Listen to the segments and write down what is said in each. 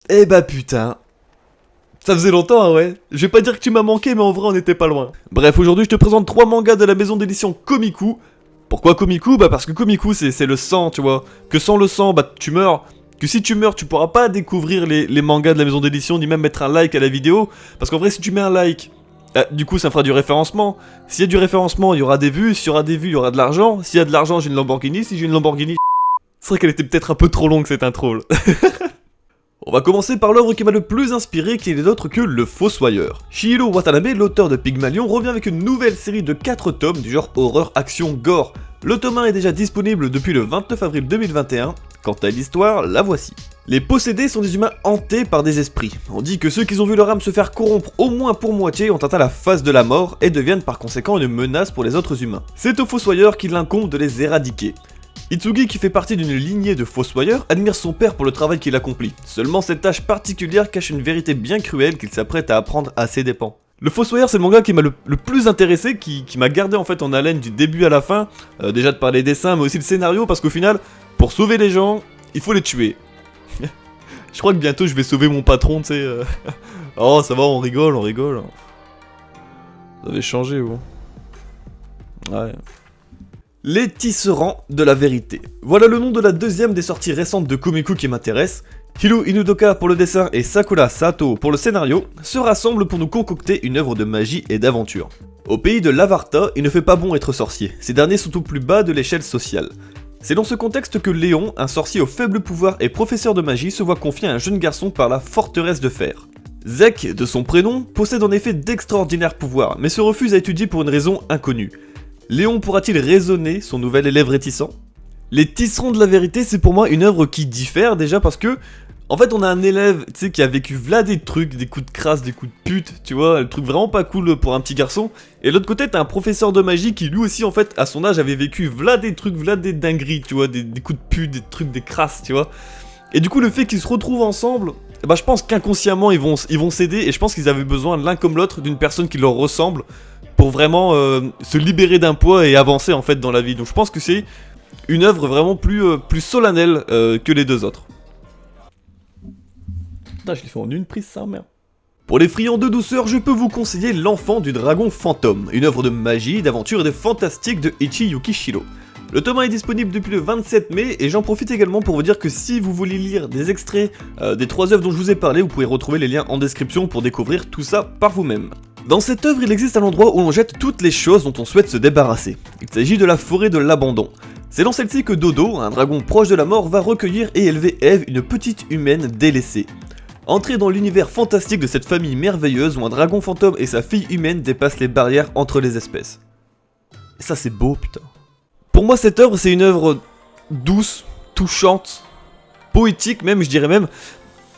Eh bah putain. Ça faisait longtemps, hein, ouais. Je vais pas dire que tu m'as manqué, mais en vrai, on était pas loin. Bref, aujourd'hui, je te présente 3 mangas de la maison d'édition Komiku. Pourquoi Komiku? Bah parce que Komiku, c'est le sang, tu vois. Que sans le sang, bah tu meurs. Que si tu meurs, tu pourras pas découvrir les mangas de la maison d'édition, ni même mettre un like à la vidéo. Parce qu'en vrai, si tu mets un like, du coup, ça fera du référencement. S'il y a du référencement, il y aura des vues. S'il y aura des vues, il y aura de l'argent. S'il y a de l'argent, j'ai une Lamborghini. Si j'ai une Lamborghini... C'est vrai qu'elle était peut-être un peu trop longue, cette intro. On va commencer par l'œuvre qui m'a le plus inspiré, qui n'est autre que Le Fossoyeur. Shihiro Watanabe, l'auteur de Pygmalion, revient avec une nouvelle série de 4 tomes du genre horreur, action, gore. Le tome 1 est déjà disponible depuis le 29 avril 2021. Quant à l'histoire, la voici. Les possédés sont des humains hantés par des esprits. On dit que ceux qui ont vu leur âme se faire corrompre au moins pour moitié ont atteint la phase de la mort et deviennent par conséquent une menace pour les autres humains. C'est au Fossoyeur qu'il incombe de les éradiquer. Itsugi, qui fait partie d'une lignée de fossoyeurs, admire son père pour le travail qu'il accomplit. Seulement cette tâche particulière cache une vérité bien cruelle qu'il s'apprête à apprendre à ses dépens. Le Fossoyeur, c'est le manga qui m'a le plus intéressé, qui m'a gardé en fait en haleine du début à la fin, déjà de par les dessins mais aussi le scénario, parce qu'au final, pour sauver les gens, il faut les tuer. Je crois que bientôt je vais sauver mon patron, tu sais. Oh ça va, on rigole, on rigole. Vous avez changé vous. Ouais. Les tisserands de la vérité. Voilà le nom de la deuxième des sorties récentes de Komiku qui m'intéresse. Hiro Inudoka pour le dessin et Sakura Sato pour le scénario se rassemblent pour nous concocter une œuvre de magie et d'aventure. Au pays de l'Avarta, il ne fait pas bon être sorcier. Ces derniers sont au plus bas de l'échelle sociale. C'est dans ce contexte que Léon, un sorcier au faible pouvoir et professeur de magie, se voit confier à un jeune garçon par la forteresse de fer. Zek, de son prénom, possède en effet d'extraordinaires pouvoirs, mais se refuse à étudier pour une raison inconnue. Léon pourra-t-il raisonner son nouvel élève réticent? Les tisserands de la vérité, c'est pour moi une œuvre qui diffère déjà parce que, en fait, on a un élève, tu sais, qui a vécu v'là des trucs, des coups de crasse, des coups de pute, tu vois, le truc vraiment pas cool pour un petit garçon. Et de l'autre côté, t'as un professeur de magie qui lui aussi, en fait, à son âge, avait vécu v'là des trucs, v'là des dingueries, tu vois, des coups de pute, des trucs, des crasses, tu vois. Et du coup, le fait qu'ils se retrouvent ensemble, bah, je pense qu'inconsciemment, ils vont s'aider et je pense qu'ils avaient besoin l'un comme l'autre d'une personne qui leur ressemble pour vraiment se libérer d'un poids et avancer en fait dans la vie. Donc je pense que c'est une œuvre vraiment plus solennelle que les deux autres. Putain, je l'ai fait en une prise ça, merde. Pour les friands de douceur, je peux vous conseiller L'Enfant du Dragon Fantôme, une œuvre de magie, d'aventure et de fantastique de Ichi Yukishiro. Le tome 1 est disponible depuis le 27 mai et j'en profite également pour vous dire que si vous voulez lire des extraits des 3 œuvres dont je vous ai parlé, vous pouvez retrouver les liens en description pour découvrir tout ça par vous-même. Dans cette œuvre, il existe un endroit où l'on jette toutes les choses dont on souhaite se débarrasser. Il s'agit de la forêt de l'abandon. C'est dans celle-ci que Dodo, un dragon proche de la mort, va recueillir et élever Eve, une petite humaine délaissée. Entrez dans l'univers fantastique de cette famille merveilleuse où un dragon fantôme et sa fille humaine dépassent les barrières entre les espèces. Et ça c'est beau, putain. Pour moi, cette œuvre, c'est une œuvre douce, touchante, poétique même, je dirais même.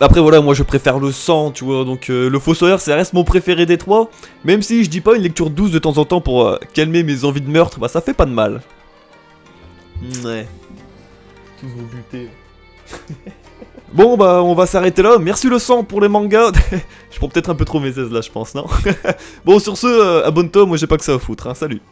Après voilà, moi je préfère le sang, tu vois, donc le Fossoyeur ça reste mon préféré des 3. Même si je dis pas une lecture douce de temps en temps pour calmer mes envies de meurtre, bah ça fait pas de mal. Ouais. Tous vont buter. Bon bah on va s'arrêter là, merci le sang pour les mangas. Je prends peut-être un peu trop mes aises là je pense, non? Bon sur ce, abonne-toi, moi j'ai pas que ça à foutre, hein, salut.